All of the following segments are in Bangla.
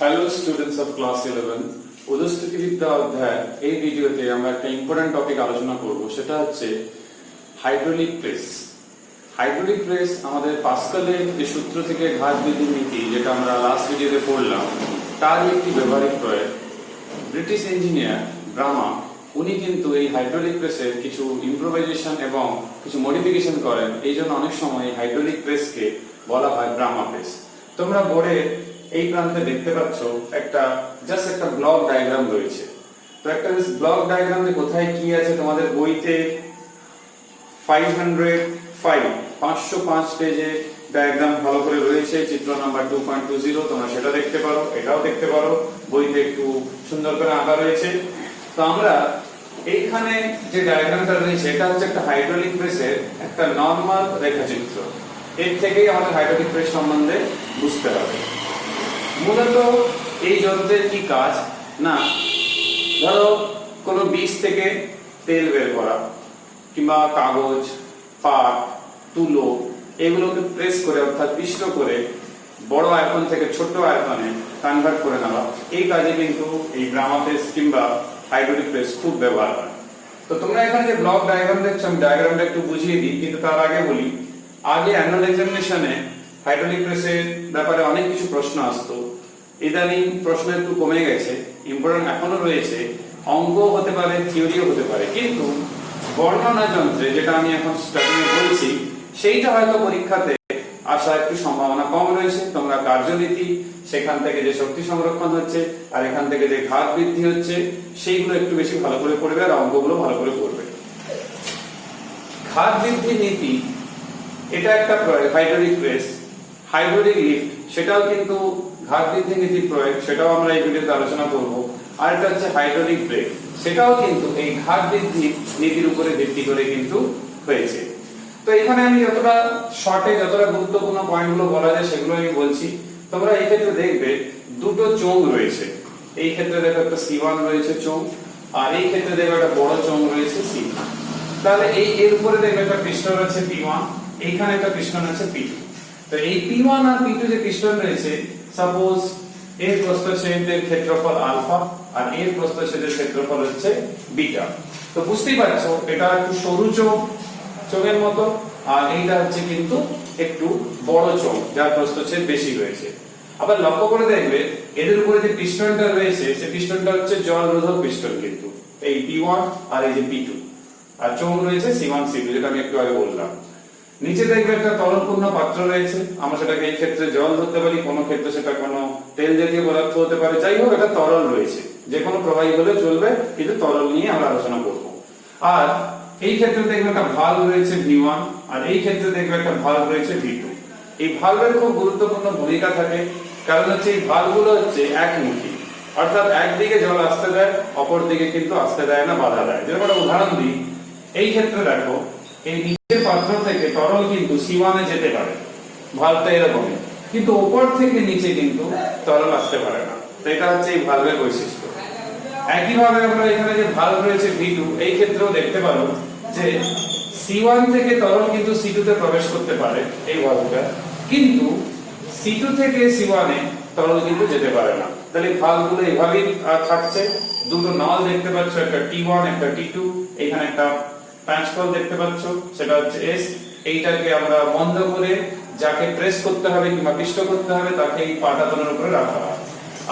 হ্যালো স্টুডেন্টস অফ ক্লাস 11 উদস্তিবিদ্যা অধ্যায় এই ভিডিওতে আমরা একটা ইম্পর্টেন্ট টপিক আলোচনা করব, সেটা হচ্ছে হাইড্রোলিক প্রেস। হাইড্রোলিক প্রেস আমাদের পাস্কালের যে সূত্র থেকে ঘাত বিধির নীতি, যেটা আমরা লাস্ট ভিডিওতে পড়লাম, তারই একটি ব্যবহারিক প্রয়োগ। ব্রিটিশ ইঞ্জিনিয়ার ব্রামা উনি কিন্তু এই হাইড্রোলিক প্রেসের কিছু ইম্প্রোভাইজেশন এবং কিছু মডিফিকেশন করেন। এই জন্য অনেক সময় হাইড্রোলিক প্রেসকে বলা হয় ব্রামা প্রেস। তোমরা বোর্ডে এই প্রান্তে দেখতে পাচ্ছ একটা ব্লক ডায়াগ্রাম রয়েছে। তো একটা ব্লক ডায়াগ্রামে কোথায় কি আছে তোমাদের বইতে 505 পেজে ডায়াগ্রাম ভালো করে রয়েছে, চিত্র নাম্বার 2.20। তোমরা সেটা দেখতে পারো, এটাও দেখতে পারো, বইতে একটু সুন্দর করে আঁকা রয়েছে। তো আমরা এইখানে যে ডায়াগ্রামটা রয়েছে, এটা হচ্ছে একটা হাইড্রোলিক প্রেসের একটা নরমাল রেখাচিত্র। এর থেকেই আমাদের হাইড্রোলিক প্রেস সম্বন্ধে বুঝতে হবে। মূলত এই যন্ত্রের কি কাজ না, ধরো কোনো বীজ থেকে তেল বের করা, কিংবা কাগজ, পাট, তুলো, এগুলোকে প্রেস করে অর্থাৎ পিষ্ট করে বড় আয়তন থেকে ছোট আয়তনে কনভার্ট করে নেওয়া, এই কাজে কিন্তু এই ব্রামা প্রেস কিংবা হাইড্রোলিক প্রেস খুব ব্যবহার হয়। তো তোমরা এখানে যে ব্লক ডায়াগ্রাম দেখছো, আমি ডায়াগ্রামটা একটু বুঝিয়ে দিই, কিন্তু তার আগে বলি, আগে অ্যানুয়াল এক্সামিনেশনে হাইড্রোলিক প্রেসের ব্যাপারে অনেক কিছু প্রশ্ন আসতো। ইদানিং প্রশ্ন একটু কমে গেছে, ইম্পর্টেন্ট এখনো রয়েছে, অঙ্ক হতে পারে, থিওরিও হতে পারে, কিন্তু বর্ণনা যন্ত্রে যেটা আমি এখন স্টার্টিং এ বলছি, সেইটা হয়তো পরীক্ষাতে আসার একটু সম্ভাবনা কম রয়েছে। তোমরা কার্যনীতি, সেখান থেকে যে শক্তি সংরক্ষণ হচ্ছে আর এখান থেকে যে ঘাত বৃদ্ধি হচ্ছে, সেইগুলো একটু বেশি ভালো করে পড়বে আর অঙ্কগুলো ভালো করে পড়বে। ঘাত বৃদ্ধি নীতি এটা একটা প্রয়োগ, হাইড্রোলিক প্রেস। হাইড্রোলিক লিফট সেটাও কিন্তু ঘাত বৃদ্ধি নীতির প্রয়োগ, সেটাও আমরা এই ভিডিওতে আলোচনা করব। আর এটা হচ্ছে হাইড্রোলিক ব্রেক, সেটাও কিন্তু এই ঘাত বৃদ্ধি নীতির উপরে ভিত্তি করে কিন্তু হয়েছে। তো এখানে আমি যতটা শর্টে যতটা গুরুত্বপূর্ণ পয়েন্টগুলো বলা যায় সেগুলো আমি বলছি। তোমরা এই ক্ষেত্রে দেখবে দুটো চোঙ রয়েছে। এই ক্ষেত্রে দেখো একটা C1 রয়েছে চোঙ, আর এই ক্ষেত্রে দেখো একটা বড় চোঙ রয়েছে C। তাহলে এর উপরে দেখবে একটা পিস্টন আছে P1, এইখানে একটা পিস্টন আছে P2। তো এই P1 আর P2 যে পিস্টন রয়েছে, সাপোজ এর প্রস্থচ্ছেদের ক্ষেত্রফল আলফা আর এর প্রস্থচ্ছেদের ক্ষেত্রফল হচ্ছে বিটা। তো বুঝতেই পারছো এটা একটু সরু চোঙের মতো, আর এইটা হচ্ছে কিন্তু একটু বড় চোঙ যার প্রস্থচ্ছেদ বেশি রয়েছে। আবার লক্ষ্য করে দেখবে এদের উপরে যে পিস্টনটা রয়েছে, সেই পিস্টনটা হচ্ছে জল রোধক পিস্টন, কিন্তু এই P1 আর এই যে P2, আর চোঙ রয়েছে C1 C2, যেটা আমি একটু আগে বললাম। নিচে দেখবে একটা তরলপূর্ণ পাত্র রয়েছে, আমরা সেটাকে এই ক্ষেত্রে জল ধরতে পারি, কোনো ক্ষেত্রে সেটা কোনো তেল জাতীয় পদার্থ হতে পারে, যাই হোক এটা তরল রয়েছে, যে কোনো প্রবাহী হলে চলবে, কিন্তু তরল নিয়ে আমরা আলোচনা করব। আর এই ক্ষেত্রে দেখবে একটা ভালভ রয়েছে V1, আর এই ক্ষেত্রে দেখবে একটা ভালভ রয়েছে V2। এই ভালভের খুব গুরুত্বপূর্ণ ভূমিকা থাকে, কারণ হচ্ছে এই ভালভগুলো হচ্ছে একমুখী, অর্থাৎ একদিকে জল আসতে দেয়, অপর দিকে কিন্তু আসতে দেয় না, বাধা দেয়। যেরকম একটা উদাহরণ দিই, এই ক্ষেত্রে দেখো এই নিচের পাত্র থেকে তরল কিন্তু C1 এ যেতে পারে, ভালভটা এরকমই, কিন্তু উপর থেকে নিচে কিন্তু তরল আসতে পারে না। তো এটা হচ্ছে এই ভালভের বৈশিষ্ট্য। একইভাবে আমরা এখানে যে ভালভ রয়েছে V2, এই ক্ষেত্রেও দেখতে পারো যে C1 থেকে তরল কিন্তু C2 তে প্রবেশ করতে পারে এই ভালভটা, কিন্তু C2 থেকে C1 এ তরল কিন্তু যেতে পারে না। তাহলে ভালভগুলো এইভাবেই থাকছে। দুটো নল দেখতে পাচ্ছ, একটা T1 একটা T2, এখানে একটা প্যাঁচকল দেখতে পাচ্ছ, সেটা হচ্ছে S। এইটাকে আমরা বন্ধ করে যাকে প্রেস করতে হবে কিংবা পিষ্ট করতে হবে তাকে এই পাটাতনের উপরে রাখা হয়।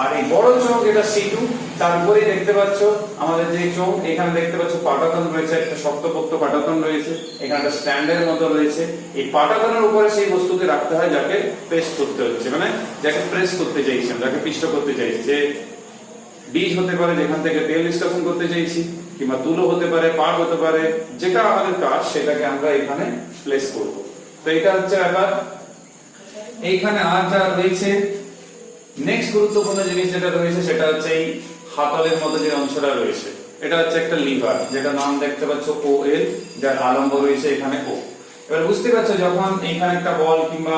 আর এই বড় চোঙ যেটা C2, তার উপরেই দেখতে পাচ্ছ আমাদের যে চোঙ, এখানে দেখতে পাচ্ছ পাটাতন রয়েছে, একটা শক্তপোক্ত পাটাতন রয়েছে, এখানে একটা স্ট্যান্ডের মতো রয়েছে। এই পাটাতনের উপরে সেই বস্তুকে রাখতে হয় যাকে প্রেস করতে হচ্ছে, মানে যাকে প্রেস করতে চাইছি, যাকে পিষ্ট করতে চাইছি। যে বীজ হতে পারে যেখান থেকে তেল নিষ্কাশন করতে চাইছি, কিংবা তুলো হতে পারে, পাট হতে পারে, যেটা আমাদের কাজ সেটাকে আমরা এখানে প্লেস করব। তো এটা হচ্ছে ব্যাপার। এইখানে আর যা রয়েছে নেক্সট গুরুত্বপূর্ণ জিনিস যেটা রয়েছে, সেটা হচ্ছে এই হাতলের মতো যে অংশটা রয়েছে, এটা হচ্ছে একটা লিভার, যেটা নাম দেখতে পাচ্ছ OL, যার আলম্ব রয়েছে এখানে O। এবার বুঝতে পারছো যখন এখানে একটা বল কিংবা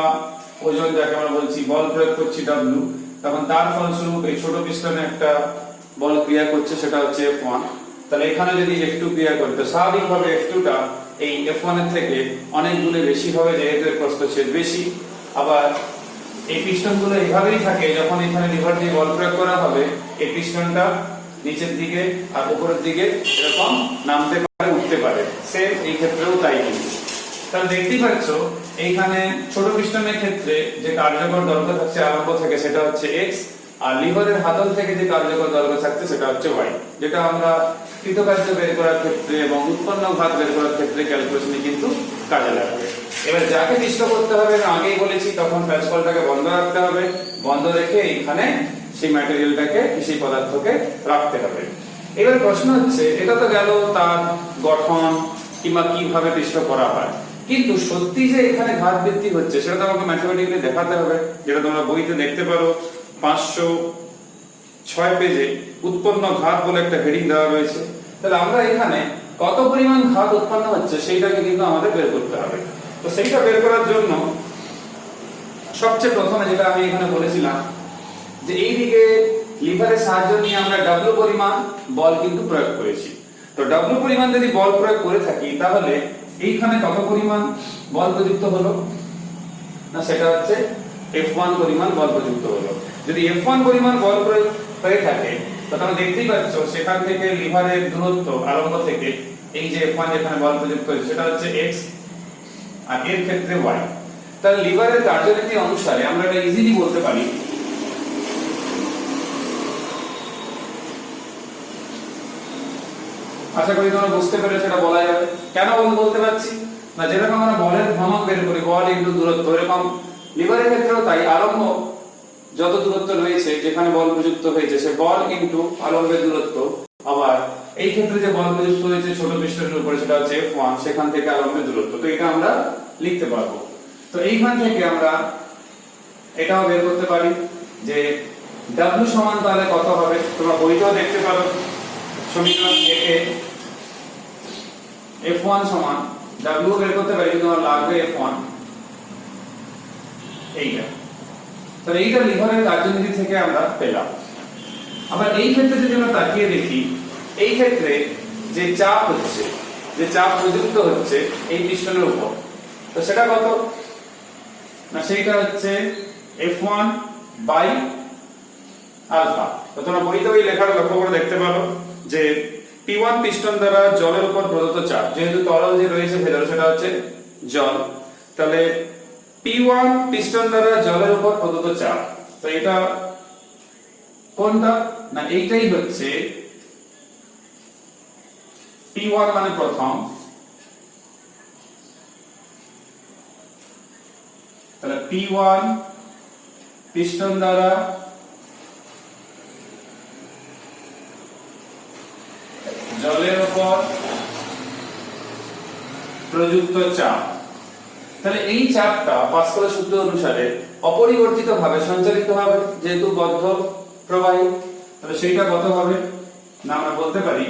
ওজন যাকে আমরা বলছি বল প্রয়োগ করছি W, তখন তার ফলস্বরূপ এই ছোট পিস্টনে একটা বল ক্রিয়া করছে, সেটা হচ্ছে F1। তাহলে এখানে যদি F2 ক্রিয়া করে, তো স্বাভাবিকভাবে F2 টা এই F1 এর থেকে অনেক গুণে বেশি হবে, যেহেতু এর প্রস্থচ্ছেদ বেশি। আবার এই পিস্টনগুলো এইভাবেই থাকে, যখন এখানে লিভার দিয়ে বল প্রয়োগ করা হবে এই পিস্টনটা নিচের দিকে আর উপরের দিকে এরকম নামতে পারে, উঠতে পারে। সেম এই ক্ষেত্রেও তাই। কিন্তু তাহলে দেখতেই পাচ্ছ এইখানে ছোট পিস্টনের ক্ষেত্রে যে কার্যকর দৈর্ঘ্য থাকছে আরম্ভ থেকে সেটা হচ্ছে x, আর লিভারের হাতল থেকে যে কার্যকর দৈর্ঘ্য থাকছে সেটা হচ্ছে y, যেটা আমরা কৃতকার্য বের করার ক্ষেত্রে এবং উৎপন্ন ঘাত বের করার ক্ষেত্রে ক্যালকুলেশনে কিন্তু কাজে লাগবে। এবার যাকে পিষ্ট করতে হবে আমি আগেই বলেছি, তখন প্যাচ কলটাকে বন্ধ রাখতে হবে, বন্ধ রেখে এইখানে সেই ম্যাটেরিয়ালটাকে সেই পদার্থকে রাখতে হবে। এবার প্রশ্ন হচ্ছে, এটা তো গেল তার গঠন কিংবা কিভাবে পিষ্ট করা হয়, কিন্তু সত্যি যে এখানে ঘাত বৃদ্ধি হচ্ছে সেটা তো আমাকে ম্যাথমেটিক্যালি দেখাতে হবে, যেটা তোমরা বইতে দেখতে পারো 506 পেজে উৎপন্ন ঘাত বলে একটা হেডিং দেওয়া রয়েছে। তাহলে আমরা এখানে কত পরিমাণ ঘাত উৎপন্ন হচ্ছে সেইটাকে কিন্তু আমাদের বের করতে হবে। তো সেইটা বের করার জন্য সবচেয়ে প্রথমে যেটা আমি এখানে বলেছিলাম যে এই দিকে লিভারের সাহায্য নিয়ে আমরা W পরিমাণ বল কিন্তু প্রয়োগ করেছি। তো W পরিমাণ যদি বল প্রয়োগ করে থাকি তাহলে এইখানে কত পরিমাণ বল প্রযুক্ত হলো, না সেটা হচ্ছে F1 পরিমাণ বল প্রযুক্ত হলো। যদি F1 পরিমাণ বল প্রয়োগ হয়ে থাকে তাহলে দেখতেই পাচ্ছ সেখান থেকে লিভারের দূরত্ব আরম্ভ থেকে এই যে F1 যেখানে বল প্রযুক্ত হয়েছে সেটা হচ্ছে x, আর এর ক্ষেত্রে y। তাহলে লিভারের কার্যনীতি অনুসারে আমরা এটা ইজিলি বলতে পারি আশা করি তোমরা বুঝতে পেরেছো এটা বলা যাবে। কেন বলতে পারছি না, যেরকম আমরা বলের ভ্রমণ বের করি বল ইনটু দূরত্ব, এরকম লিভারের ক্ষেত্রেও তাই আরম্ভ যত দূরত্ব রয়েছে যেখানে বল প্রযুক্ত হয়েছে সে বল ইনটু আরম্ভের দূরত্ব, আবার এই ক্ষেত্রে যে বল প্রযুক্ত হয়েছে ছোট পৃষ্ঠের উপরে সেটা হচ্ছে F1, সেখান থেকে আরম্ভের দূরত্ব। তো এটা আমরা লিখতে পারবো। তো এইখান থেকে আমরা এটাও বের করতে পারি যে W সমান তাহলে কত হবে, তোমরা বইতেও দেখতে পারো সমীকরণ একে F1 সমান W বের করতে পারি, কিন্তু আমার লাগবে F1 এইটা। তাহলে এইটা লিভারের কার্যনীতি থেকে আমরা পেলাম। আবার এই ক্ষেত্রে যদি আমরা তাকিয়ে দেখি, এই ক্ষেত্রে যে চাপ হচ্ছে, যে চাপ প্রযুক্ত হচ্ছে এই পিস্টনের উপর, তো সেটা কত, না সেইটা হচ্ছে F1 বাই আলফা। তো তোমরা বইতে ওই লেখাটা লক্ষ্য করে দেখতে পারো যে P1 পিস্টন দ্বারা জলের উপর প্রদত্ত চাপ, যেহেতু তরল যে রয়েছে ভেতরে সেটা হচ্ছে জল, তাহলে P1 পিস্টন দ্বারা জলের উপর প্রদত্ত চাপ। তো এটা কোনটা, না এইটাই হচ্ছে P1 মানে প্রথম, তাহলে P1 পিস্টন দ্বারা জলের উপর প্রযুক্ত চাপ। তাহলে এই চাপটা পাস্কালের সূত্র অনুসারে অপরিবর্তিতভাবে সঞ্চালিত হবে, যেহেতু বদ্ধ প্রবাহী। তাহলে সেইটা কত হবে, না আমরা বলতে পারি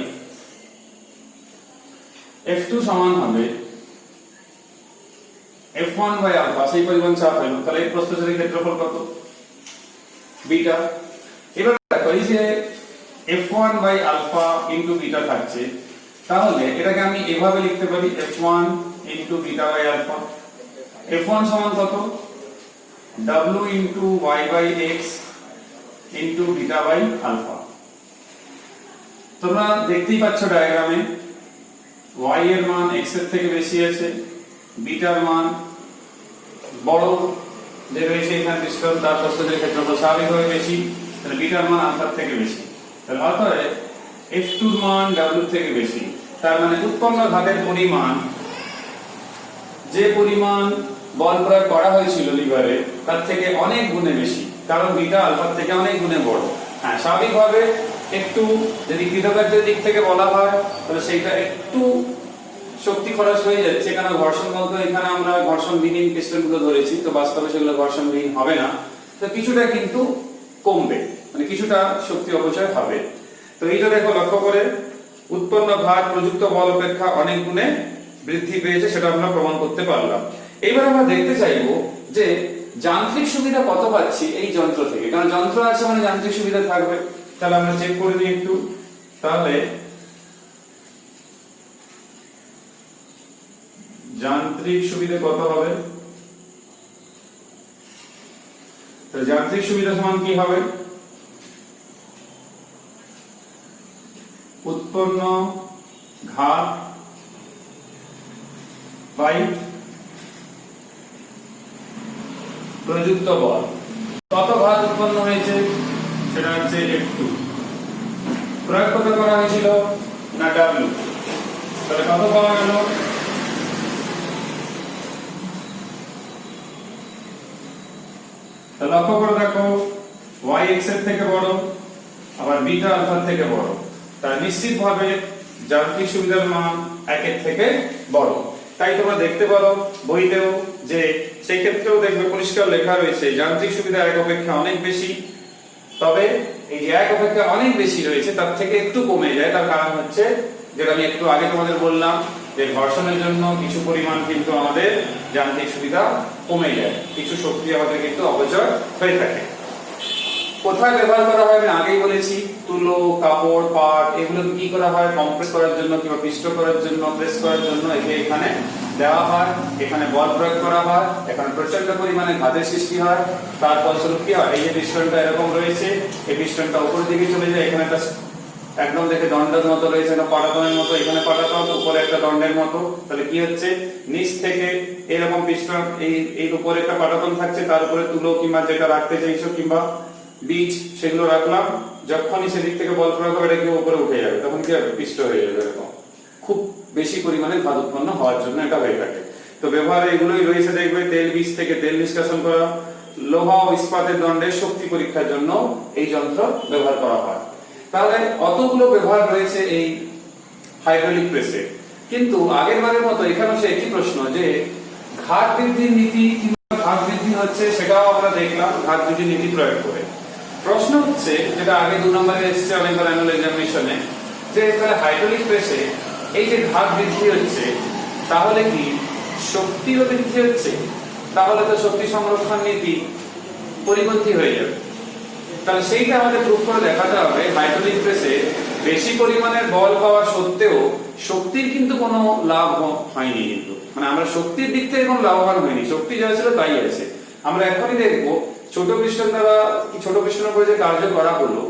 F2 সমান হবে F1 বাই আলফা, সেই পরিমাণ চাপ হলো। তাহলে এই প্রস্থচ্ছেদের ক্ষেত্রফল কত, বিটা। এবার দেখো এই যে F1 by alpha into beta থাকছে, তাহলে এটাকে আমি এভাবে লিখতে পারি F1 into beta by alpha. F1 সমান কত, W into y by x into beta by alpha. তোমরা দেখতেই পাচ্ছ ডায়াগ্রামে y এর মান x এর থেকে বেশি আছে, বিটার মান বড় যে রয়েছে এখানে পিস্টন তার প্রস্থচ্ছেদের ক্ষেত্রফল স্বাভাবিকভাবে বেশি, তাহলে বিটার মান আলফার থেকে বেশি। তাহলে অতএব F2 এর মান W এর থেকে বেশি। তার মানে উৎপন্ন ঘাতের পরিমাণ, যে পরিমাণ বল প্রয়োগ করা হয়েছিল লিভারে তার থেকে অনেক গুণে বেশি, কারণ বিটা আলফার থেকে অনেক গুণে বড়। হ্যাঁ, স্বাভাবিকভাবে একটু যদি কৃতকার্যের দিক থেকে বলা হয় তাহলে সেইটা একটু শক্তি খরচ হয়ে যাচ্ছে, কারণ ঘর্ষণ বলতে এখানে আমরা ঘর্ষণবিহীন পিস্টনগুলো ধরেছি, তো বাস্তবে সেগুলো ঘর্ষণবিহীন হবে না, তো কিছুটা কিন্তু কমবে, মানে কিছুটা শক্তি অপচয় হবে। তো এইটা দেখো লক্ষ্য করে উৎপন্ন ঘাত প্রযুক্ত বল অপেক্ষা অনেক গুণে বৃদ্ধি পেয়েছে, সেটা আমরা প্রমাণ করতে পারলাম। এইবার আমরা দেখতে চাইবো যে যান্ত্রিক সুবিধা কত পাচ্ছি এই যন্ত্র থেকে, কারণ যন্ত্র আছে মানে যান্ত্রিক সুবিধা থাকবে। তাহলে আমরা চেক করে নিই একটু, তাহলে যান্ত্রিক সুবিধা কত হবে, তো যান্ত্রিক সুবিধা সমান কি হবে? উৎপন্ন ঘাত বাই প্রযুক্ত বল। কত ঘাত উৎপন্ন হয়েছে সেটা হচ্ছে F2, প্রয়োগ কত করা হয়েছিল না W, তাহলে কত পাওয়া গেল? তাহলে লক্ষ্য করে দেখো y x এর থেকে বড় আবার বিটা আলফার থেকে বড়, তাহলে নিশ্চিতভাবে যান্ত্রিক সুবিধার মান 1 এর থেকে বড়। তাই তোমরা দেখতে পারো বইতেও যে সেই ক্ষেত্রেও দেখবে পরিষ্কার লেখা রয়েছে যান্ত্রিক সুবিধা 1 অপেক্ষা অনেক বেশি, তবে এই যে 1 অপেক্ষা অনেক বেশি রয়েছে তার থেকে একটু কমে যায়। তার কারণ হচ্ছে যেটা আমি একটু আগে তোমাদের বললাম যে ঘর্ষণের জন্য কিছু পরিমাণ কিন্তু আমাদের যান্ত্রিক সুবিধা কমে যায়, কিছু শক্তি আমাদের কিন্তু অপচয় হয়ে থাকে। কোথায় ব্যবহার করা হয় আমি আগেই বলেছি, তুলো, কাপড়, পাট এগুলো কি করা হয় কম্প্রেস করার জন্য কিংবা পিষ্ট করার জন্য, প্রেস করার জন্য এখানে দেওয়া হয়, এখানে বল প্রয়োগ করা হয়, এখানে প্রচন্ড পরিমাণে ঘাতের সৃষ্টি হয়। তার ফলস্বরূপ কি হয়, এই যে পিস্টনটা এরকম রয়েছে, এই পিস্টনটা উপরের দিকে চলে যায়, এখানে একটা একদম দেখে দণ্ডের মতো রয়েছে না পাটাতনের মতো, এখানে পাটাতন উপরে একটা দণ্ডের মতো, তাহলে কি হচ্ছে নিচ থেকে এরকম পিস্টন এই উপরে একটা পাটাতন থাকছে, তার উপরে তুলো কিংবা যেটা রাখতে চাইছো কিংবা বীজ সেগুলো রাখলাম, যখনই সেদিক থেকে বল প্রয়োগ হবে এটা কি উপরে উঠে যাবে, তখন কি হবে পিষ্ট হয়ে যাবে। এরকম খুব বেশি পরিমাণে ঘাত উৎপন্ন হওয়ার জন্য এটা হয়ে থাকে। তো ব্যবহার এগুলোই রয়েছে, দেখবে তেল বীজ থেকে তেল নিষ্কাশন করা, লোহা ও ইস্পাতের দণ্ডের শক্তি পরীক্ষার জন্য এই যন্ত্র ব্যবহার করা হয়। তাহলে অতগুলো ব্যবহার রয়েছে এই হাইড্রোলিক প্রেসে, কিন্তু আগের বারের মতো এখানেও সে একই প্রশ্ন যে ঘাত বৃদ্ধির নীতি কিংবা ঘাত বৃদ্ধি হচ্ছে সেটাও আমরা দেখলাম ঘাত বৃদ্ধির নীতি প্রয়োগ করে। প্রশ্ন হচ্ছে যেটা আগে 2 নম্বরে এসেছে অনেকবার অ্যানুয়াল এক্সামিনেশনে, যে তাহলে হাইড্রোলিক প্রেসে এই যে ঘাত বৃদ্ধি হচ্ছে তাহলে কি শক্তিরও বৃদ্ধি হচ্ছে? তাহলে তো শক্তি সংরক্ষণ নীতি পরিপন্থী হয়ে যাবে। তাহলে সেইটা আমাদের প্রুফ করে দেখাতে হবে হাইড্রোলিক প্রেসে বেশি পরিমাণের বল পাওয়া সত্ত্বেও শক্তির কিন্তু কোনো লাভ হয়নি, কিন্তু মানে আমরা শক্তির দিক থেকে কোনো লাভবান হয়নি, শক্তি যা ছিল তাই আছে। আমরা এখনই দেখবো ছোট পিস্টন দ্বারা ছোট পিস্টনের উপরে যে কার্য করা হলো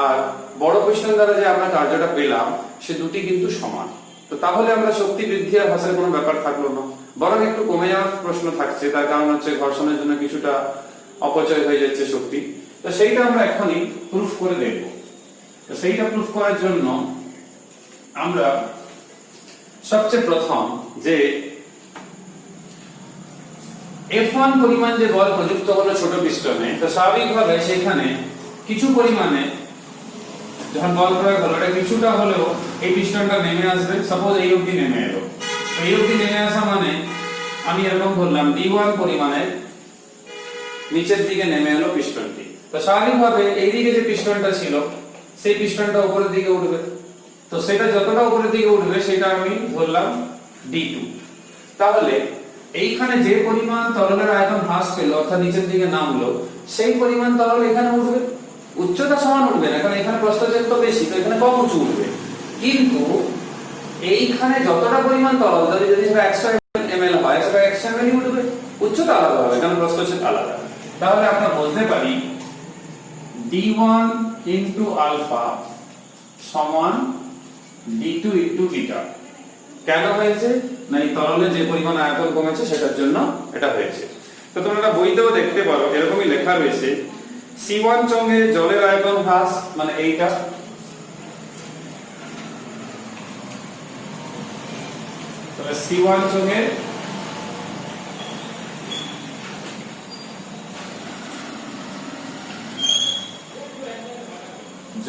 আর বড় পিস্টন দ্বারা যে আমরা কার্যটা পেলাম সে দুটি কিন্তু সমান। তো তাহলে আমরা শক্তি বৃদ্ধি আর হ্রাসের কোনো ব্যাপার থাকলো না, বরং একটু কমে যাওয়ার প্রশ্ন থাকছে। তার কারণ হচ্ছে ঘর্ষণের জন্য কিছুটা অপচয় হয়ে যাচ্ছে শক্তি। তো সেইটা আমরা এখনই প্রুফ করে দেখব। তো সেইটা প্রুফ করার জন্য আমরা সবচেয়ে প্রথম যে F1 পরিমাণ যে বল প্রযুক্ত হলো ছোট পিস্টনে, তো স্বাভাবিকভাবে সেখানে কিছু পরিমাণে যখন বল প্রয়োগ হলো এটা কিছুটা হলেও এই পিস্টনটা নেমে আসবে। সাপোজ এই অবধি নেমে এলো, এই অবধি নেমে আসা মানে আমি এরকম বললাম D1 পরিমাণে নিচের দিকে নেমে এলো পিস্টনটি। তো স্বাভাবিকভাবে এই দিকে যে পিস্টনটা ছিল সেই পিস্টনটা উপরের দিকে উঠবে, তো সেটা যতটা উপরের দিকে উঠবে সেটা আমি ধরলাম D2। তাহলে এইখানে যে পরিমাণ তরলের আয়তন হ্রাস পেল অর্থাৎ নিচের দিকে নামলো, সেই পরিমাণ তরল এখানে উঠবে, উচ্চতা সমান উঠবে না, কারণ এখানে প্রস্থচ্ছেদ তো বেশি, তো এখানে কম উঁচু উঠবে। কিন্তু এইখানে যতটা পরিমাণ তরল যদি 100 ml হয় সেটা 100 ml উঠবে, উচ্চতা আলাদা হবে কারণ প্রস্থচ্ছেদ আলাদা। তাহলে আমরা বলতে পারি D1 ইনটু আলফা সমান D2 ইনটু বিটা। কেন হয়েছে না এই তরলের যে পরিমাণ আয়তন কমেছে সেটার জন্য এটা হয়েছে। তো তোমরা বইতেও দেখতে পারো এরকমই লেখা রয়েছে C1 চোঙে জলের আয়তন হ্রাস মানে এইটা, তাহলে C1 চোঙে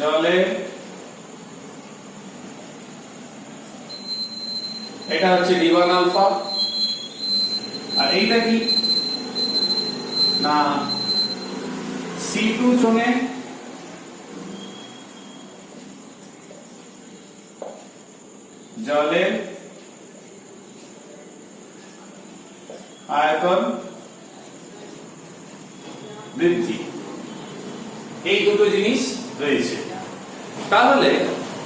জলে এটা হচ্ছে D1 আলফা, আর এইটা কি না C2 চোঙে জলের আয়তন বৃদ্ধি। এই দুটো জিনিস রয়েছে, তাহলে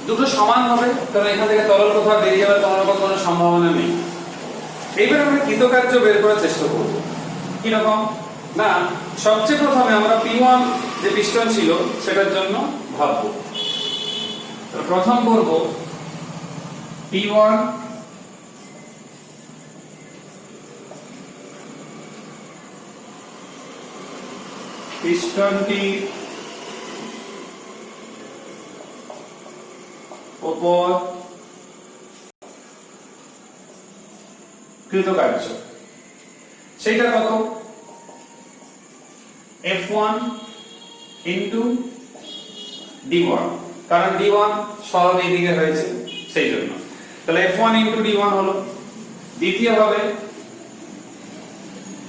দুটো সমান হবে, কারণ এখান থেকে তরল কোথাও বেরিয়ে যাওয়ার কোনো সম্ভাবনা নেই। এইবার আমরা কৃতকার্য বের করার চেষ্টা করব। কিরকম না, সবচেয়ে প্রথমে আমরা P1 যে পিস্টন ছিল সেটার জন্য ভাববো। প্রথম করব P1 পিস্টনটি উপর কৃতকার্য, সেইটা কত? F1 ইন্টু D1, কারণ D1 সব এইদিকে হয়েছে সেই জন্য, তাহলে F1 ইন্টু D1 হলো। দ্বিতীয় ভাবে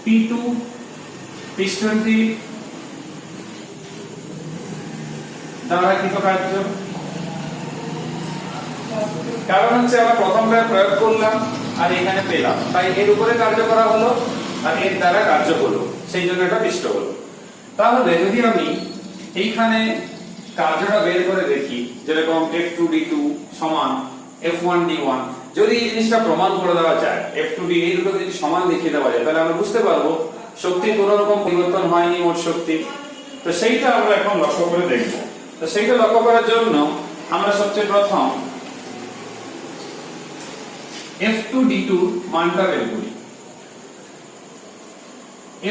P2 পিস্টনটি দ্বারা কৃতকার্য, কারণ হচ্ছে আমরা প্রথমটা প্রয়োগ করলাম আর এখানে পেলাম, তাই এর উপরে কার্য করা হলো আর এর দ্বারা কার্য হলো, সেই জন্য এটা পিষ্ট হলো। তাহলে যদি আমি এইখানে কার্যটা বের করে দেখি, যেরকম F2D2 সমান F1D1, যদি এই জিনিসটা প্রমাণ করে দেওয়া যায়, F2D এই দুটো যদি সমান দেখিয়ে দেওয়া যায়, তাহলে আমরা বুঝতে পারবো শক্তির কোনো রকম পরিবর্তন হয়নি মোট শক্তি। তো সেইটা আমরা এখন লক্ষ্য করে দেখব। তো সেইটা লক্ষ্য করার জন্য আমরা সবচেয়ে প্রথম F2D2 মানটা বের করি।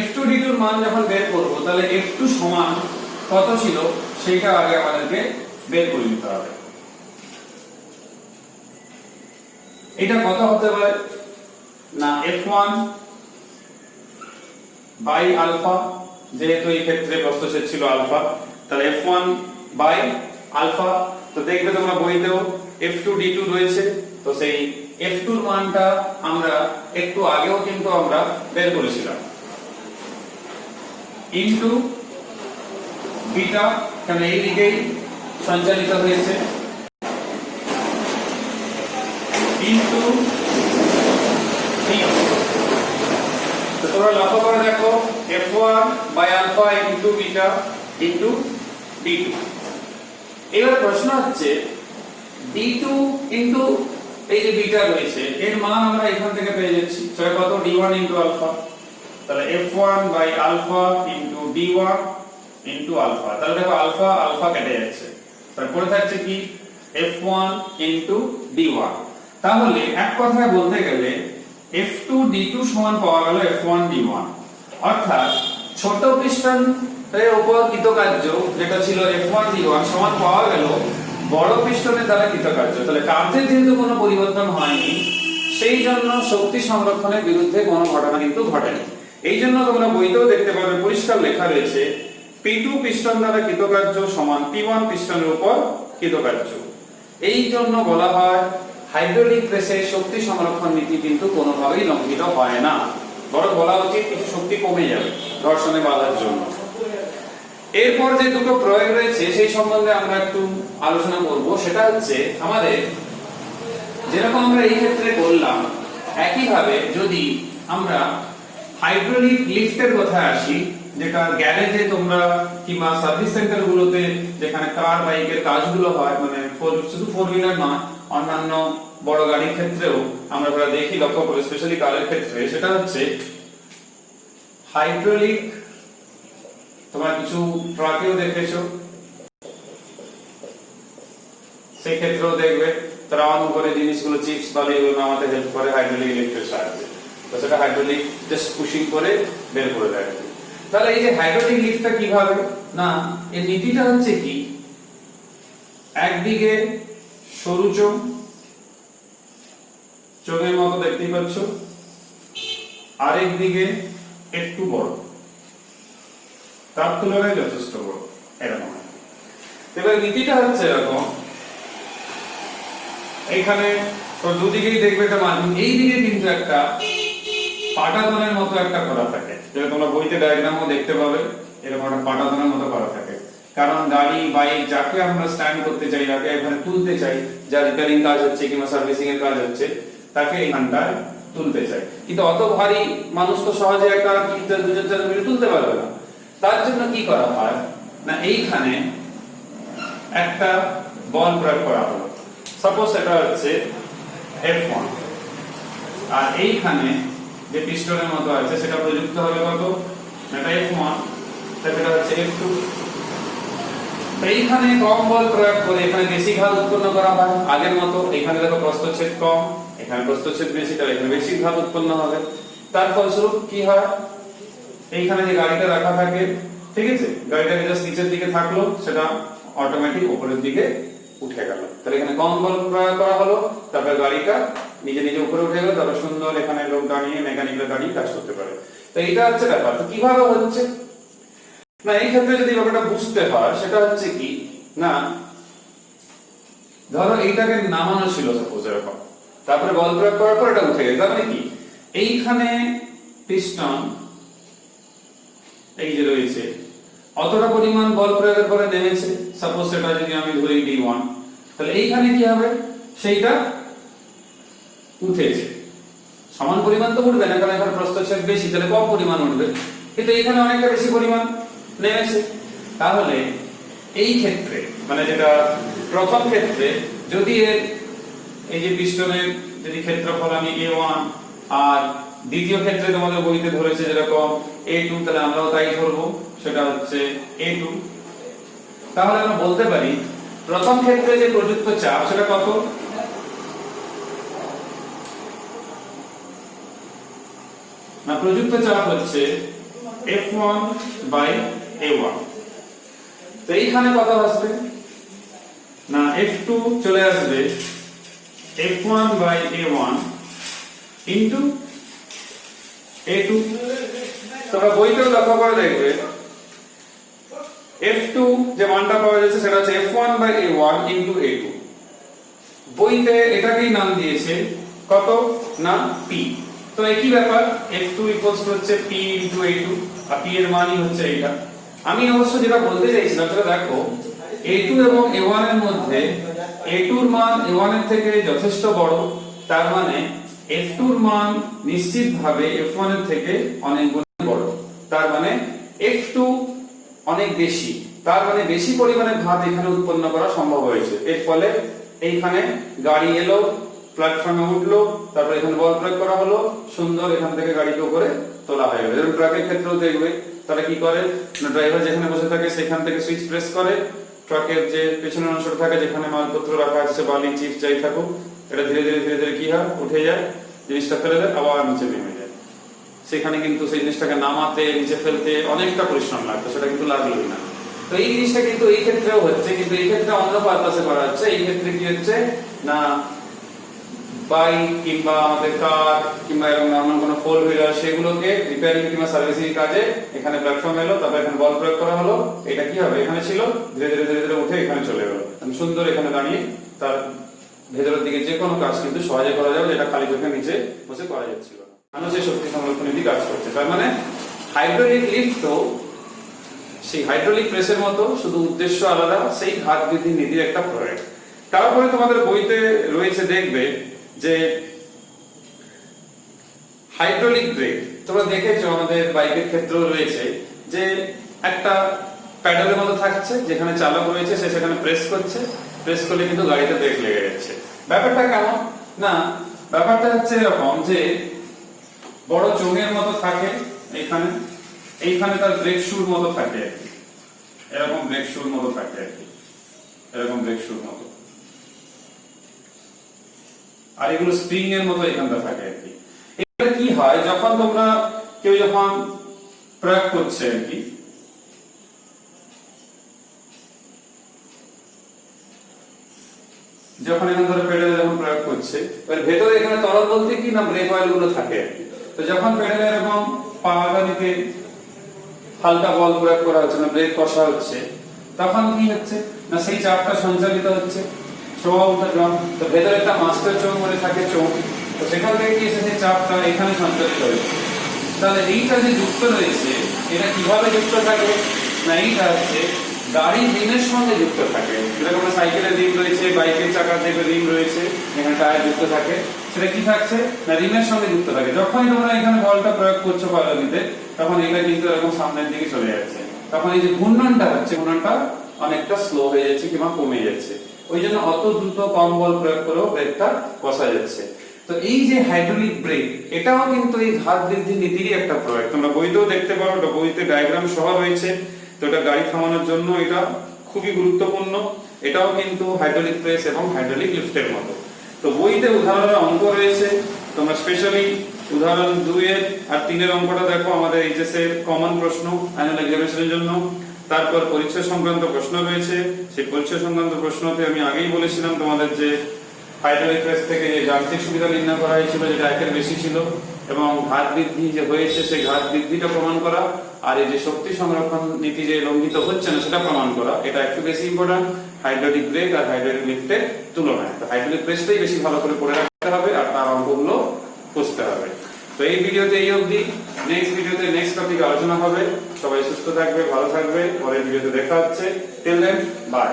F2D2 এর মান যখন বের করব, তাহলে F2 সমান কত ছিল সেইটা আগে আমাদেরকে বের করে নিতে হবে। এটা কত হতে পারে না, F1 বাই আলফা, যেহেতু এই ক্ষেত্রে প্রস্থচ্ছেদ ছিল আলফা, তাহলে F1 বাই আলফা। তো দেখবে তোমরা বইতেও F2D2 রয়েছে, তো সেই F2 এর মানটা আমরা একটু আগেও কিন্তু আমরা বের করেছিলাম, ইনটু বিটা, কারণ এই দিকেই সঞ্চালিত হয়েছে, ইনটু তো তোমরা লক্ষ্য করে দেখো F1 by alpha into beta into D2। এবার প্রশ্ন হচ্ছে D2 ইনটু এই যে বিটা রয়েছে এর মান আমরা এখান থেকে পেয়ে যাচ্ছি, সেটা কত? D1 ইনটু আলফা, তাহলে F1 by alpha into D1 into alpha, তাহলে দেখো আলফা আলফা কেটে যাচ্ছে, তারপরে থাকছে কি F1 ইনটু D1। তাহলে এক কথায় বলতে গেলে F2D2 সমান পাওয়া গেল F1D1, অর্থাৎ ছোট পিস্টনের উপর কৃতকার্য যেটা ছিল F1D1 সমান পাওয়া গেল বড় পিস্টনের দ্বারা কৃতকার্য। তাহলে কার্যের যেহেতু কোনো পরিবর্তন হয়নি, সেই জন্য শক্তি সংরক্ষণের বিরুদ্ধে কোনো ঘটনা কিন্তু ঘটেনি। এই জন্য তোমরা বইতেও দেখতে পাবে পরিষ্কার লেখা রয়েছে P2 পিস্টন দ্বারা কৃতকার্য সমান P1 পিস্টনের উপর কৃতকার্য। এই জন্য বলা হয় হাইড্রোলিক প্রেসে শক্তি সংরক্ষণ নীতি কিন্তু কোনোভাবেই লঙ্ঘিত হয় না, বরং বলা উচিত কিছু শক্তি কমে যাবে ঘর্ষণে বাধার জন্য। এরপর যে দুটো প্রয়োগ রয়েছে সেই সম্বন্ধে আমরা একটু আলোচনা করব। সেটা হচ্ছে আমাদের যেরকম আমরা এই ক্ষেত্রে করলাম, একইভাবে যদি আমরা হাইড্রোলিক লিফটের কথা আসি, যেটা গ্যারেজে তোমরা কিংবা সার্ভিস সেন্টার গুলোতে যেখানে কার বাইকের কাজগুলো হয়, মানে শুধু ফোর হুইলার নয় অন্যান্য বড় গাড়ির ক্ষেত্রেও আমরা দেখি লক্ষ্য করে, স্পেশালি কারের ক্ষেত্রে, সেটা হচ্ছে হাইড্রোলিক। তোমরা কিছু ট্রাকেও দেখেছো, সেই ক্ষেত্রেও দেখবে তারা অন করে জিনিসগুলো চিপস বা এগুলো আমাদের হেল্প করে হাইড্রোলিক লিফটের সাহায্যে, তো সেটা হাইড্রোলিক জাস্ট পুশিং করে বের করে দেয়। তাহলে এই যে হাইড্রোলিক লিফটটা কিভাবে না, এর নীতিটা হচ্ছে কি, একদিকে সরু চোঙের মতো দেখতে পাচ্ছ, আরেক দিকে একটু বড়, তার তুলনায় যথেষ্ট বড়, এরকম। এবার নীতিটা হচ্ছে এরকম, এইখানে দুদিকেই দেখবে এটা মাঝে এই দিকে কিন্তু একটা পাটাতনের মতো একটা করা থাকে, যেটা তোমরা বইতে ডায়াগ্রামও দেখতে পাবে, এরকম একটা পাটাতনের মতো করা থাকে। কারণ গাড়ি বাইক যাকে আমরা স্ট্যান্ড করতে চাই, যাকে এখানে তুলতে চাই, যার রিপেয়ারিং কাজ হচ্ছে কিংবা সার্ভিসিং এর কাজ হচ্ছে, তাকে এখানটায় তুলতে চাই। কিন্তু অত ভারী মানুষ তো সহজে একটা দুজন চারজন মিলে তুলতে পারবে না। তার জন্য কি করা হয় না, এইখানে একটা বল প্রয়োগ করা হলো, সাপোজ এটা হচ্ছে F1, আর এইখানে যে পিস্টনের মতো আছে সেটা প্রযুক্ত হবে কত এটা F1, তারপর এটা হচ্ছে F2। তো এইখানে কম বল প্রয়োগ করে এখানে বেশি ঘাত উৎপন্ন করা হয় আগের মতো। এখানে দেখো প্রস্থচ্ছেদ কম, এখানে প্রস্থচ্ছেদ বেশি, তাহলে এখানে বেশি ঘাত উৎপন্ন হবে। তার ফলস্বরূপ কি হয়, এইখানে যে গাড়িটা রাখা থাকে, ঠিক আছে, গাড়িটা জাস্ট নিচের দিকে থাকলো, সেটা অটোমেটিক উপরের দিকে উঠে গেল। তাহলে এখানে কম বল প্রয়োগ করা হলো, তারপর গাড়িটা নিজে নিজে উপরে উঠে গেল, তারপর সুন্দর এখানে লোক দাঁড়িয়ে, মেকানিকরা দাঁড়িয়ে কাজ করতে পারে। তো এটা হচ্ছে ব্যাপার। তো কিভাবে হচ্ছে না, এই ক্ষেত্রে যদি ব্যাপারটা বুঝতে হয় সেটা হচ্ছে কি না, ধরো এইটাকে নামানো ছিল সাপোজ এরকম, তারপরে বল প্রয়োগ করার পর এটা উঠে গেছে, তার মানে কি এইখানে পিস্টন এই যে রয়েছে অতটা পরিমাণ বল প্রয়োগের পরে নেমেছে, সাপোজ সেটা যদি আমি ধরি D1, তাহলে এইখানে কি হবে, সেইটা উঠেছে। সমান পরিমাণ তো উঠবে না, কারণ এখানে প্রস্থচ্ছেদ বেশি, তাহলে কম পরিমাণ উঠবে, কিন্তু এখানে অনেকটা বেশি পরিমাণ নেমেছে। তাহলে এই ক্ষেত্রে মানে যেটা প্রথম ক্ষেত্রে, যদি এই যে পিস্টনের যদি ক্ষেত্রফল আমি A1 আর দ্বিতীয় ক্ষেত্রে তোমাদের বইতে ধরেছে যেরকম A2, তাহলে আমরাও তাই ধরবো, সেটা হচ্ছে A2। তাহলে আমরা বলতে পারি প্রথম ক্ষেত্রে যে প্রযুক্ত চাপ সেটা কত না, প্রযুক্ত চাপ হচ্ছে F1/A1। তো এইখানে কত আসবে না, F2 চলে আসবে F1/A1 ইনটু A2। তোমরা বইতেও লক্ষ্য করে দেখবে F2 যে মানটা পাওয়া যাচ্ছে সেটা হচ্ছে F1/A1 ইনটু A2। বইতে এটাকেই নাম দিয়েছে কত না P। তো একই ব্যাপার, F2 হচ্ছে P ইনটু A2, আর P এর মানই হচ্ছে এটা। আমি অবশ্য যেটা বলতে চাইছিলাম সেটা দেখো, A2 এবং A1 এর মধ্যে A2 এর মান A1 এর থেকে যথেষ্ট বড়, তার মানে F2 এর মান নিশ্চিতভাবে F1 এর থেকে অনেক গুণ বড়, তার মানে F2 অনেক বেশি, তার মানে বেশি পরিমাণে ঘাত এখানে উৎপন্ন করা সম্ভব হয়েছে। এর ফলে এইখানে গাড়ি এলো, প্ল্যাটফর্মে উঠলো, তারপর এখানে বল প্রয়োগ করা হলো, সুন্দর এখান থেকে গাড়িকে উপরে তোলা হয়ে গেল। যেমন ট্রাকের ক্ষেত্রেও দেখবে তারা কি করে না, ড্রাইভার যেখানে বসে থাকে সেখান থেকে সুইচ প্রেস করে, ট্রাকের যে পেছনের অংশটা থাকে যেখানে মালপত্র রাখা আছে, বালি চিপস যাই থাকুক, এটা ধীরে ধীরে ধীরে ধীরে কি হয়, উঠে যায়, জিনিসটা ফেলে দেয়, আবার নিচে নেমে যায়। সেখানে কিন্তু সেই জিনিসটাকে নামাতে, নিচে ফেলতে অনেকটা পরিশ্রম লাগতো, সেটা কিন্তু লাগলোই না। তো এই জিনিসটা কিন্তু এই ক্ষেত্রেও হচ্ছে, কিন্তু এই ক্ষেত্রে অন্য পারপাসে করা হচ্ছে। এই ক্ষেত্রে কি হচ্ছে না, বাইক কিংবা আমাদের কার কিংবা এরকম নরমাল কোনো ফোর হুইলার, সেগুলোকে রিপেয়ারিং কিংবা সার্ভিসিং কাজে এখানে প্ল্যাটফর্ম এলো, তারপর এখানে বল প্রয়োগ করা হলো, এটা কি হবে, এখানে ছিল, ধীরে ধীরে ধীরে ধীরে উঠে এখানে চলে গেল, সুন্দর এখানে দাঁড়িয়ে তার ভেতরের দিকে যে কোনো কাজ কিন্তু সহজে করা যাবে, যেটা খালি চোখে নিচে বসে করা যাচ্ছিল। মানুষের শক্তি সংরক্ষণের দিকে কাজ করছে। তার মানে হাইড্রোলিক লিফট তো সেই হাইড্রোলিক প্রেসের মতো, শুধু উদ্দেশ্য আলাদা, সেই ঘাত বৃদ্ধি নীতির একটা প্রয়োগ। তারপরে তোমাদের বইতে রয়েছে দেখবে যে হাইড্রোলিক ব্রেক, তোমরা দেখেছো আমাদের বাইকের ক্ষেত্রেও রয়েছে, যে একটা প্যাডেলের মতো থাকছে, যেখানে চালক রয়েছে, সে সেখানে প্রেস করছে, প্রেস করলে কিন্তু গাড়িতে ব্রেক লেগে যাচ্ছে। ব্যাপারটা কেমন না, ব্যাপারটা হচ্ছে এরকম যে বড় চোঙের মতো থাকে, এইখানে এইখানে তার ব্রেক শুর মতো থাকে আর কি, এরকম ব্রেক শুর মতো থাকে আর কি, এরকম ব্রেক শুর মতো, আর এগুলো স্প্রিং এর মতো এখানটা থাকে আর কি। এটা কি হয়, যখন তোমরা কেউ যখন প্রয়োগ করছে আর কি, যখন এখানে ধরে পেডালে যখন প্রয়োগ করছে, এর ভেতরে এখানে তরল বলতে কি না ব্রেক অয়েল গুলো থাকে আর কি। তো যখন পেডালে এরকম পাওয়াটাকে হালকা বল প্রয়োগ করা হচ্ছে না, ব্রেক কষা হচ্ছে, তখন কি হচ্ছে না, সেই চাপটা সঞ্চালিত হচ্ছে থ্রু আউট দ্য ড্রাম। তো ভেতরে একটা মাস্টার চোঙ বলে থাকে চোঙ, তো সেখান থেকে কি এসেছে, চাপটা এখানে সঞ্চালিত হচ্ছে। তাহলে এইটা যে যুক্ত রয়েছে, এটা কিভাবে যুক্ত থাকে না, এইটা হচ্ছে গাড়ির রিমের সঙ্গে যুক্ত থাকে। যেরকম সাইকেলের রিম রয়েছে, বাইকের চাকার দেখবে রিম রয়েছে, এখানে টায়ার যুক্ত থাকে, সেটা কি থাকছে না, রিমের সঙ্গে যুক্ত থাকে। যখনই তোমরা এখানে বলটা প্রয়োগ করছো কলোনিতে, তখন এটা কিন্তু এরকম সামনের দিকে চলে যাচ্ছে, তখন এই যে ঘূর্ণনটা হচ্ছে, ঘূর্ণনটা অনেকটা স্লো হয়ে যাচ্ছে কিংবা কমে যাচ্ছে। ওই জন্য অত দ্রুত কম বল প্রয়োগ করেও ব্রেকটা কষা যাচ্ছে। তো এই যে হাইড্রোলিক ব্রেক, এটাও কিন্তু এই ঘাত বৃদ্ধি নীতিরই একটা প্রয়োগ। তোমরা বইতেও দেখতে পারো, ওটা বইতে ডায়াগ্রাম সহ রয়েছে। তো এটা গাড়ি থামানোর জন্য এটা খুবই গুরুত্বপূর্ণ। এটাও কিন্তু হাইড্রোলিক প্রেস এবং হাইড্রোলিক লিফটের মতো। তো বইতে উদাহরণের অঙ্ক রয়েছে, তোমরা স্পেশালি উদাহরণ 2 এর আর 3 এর অঙ্কটা দেখো, আমাদের এইচএস এর কমন প্রশ্ন অ্যানুয়াল এক্সামিনেশনের জন্য। তারপর পরিচয় সংক্রান্ত প্রশ্ন রয়েছে, সেই পরিচয় সংক্রান্ত প্রশ্নতে আমি আগেই বলেছিলাম তোমাদের যে হাইড্রোলিক প্রেস থেকে যে যান্ত্রিক সুবিধা নির্ণয় করা হয়েছিল, যেটা একের বেশি ছিল, এবং ঘাত বৃদ্ধি যে হয়েছে সেই ঘাত বৃদ্ধিটা প্রমাণ করা, আর এই যে শক্তি সংরক্ষণ নীতি যে লঙ্ঘিত হচ্ছে না সেটা প্রমাণ করা, এটা একটু বেশি ইম্পর্টেন্ট হাইড্রোলিক ব্রেক আর হাইড্রোলিক লিফটের তুলনায়। তো হাইড্রোলিক প্রেসটাই বেশি ভালো করে পড়ে রাখতে হবে আর তার অঙ্কগুলো বুঝতে হবে। তো এই ভিডিওতে এই অবধি। নেক্সট ভিডিওতে নেক্সট টপিক আলোচনা হবে। সবাই সুস্থ থাকবে, ভালো থাকবে। পরের ভিডিওতে দেখা হচ্ছে। Till then, by.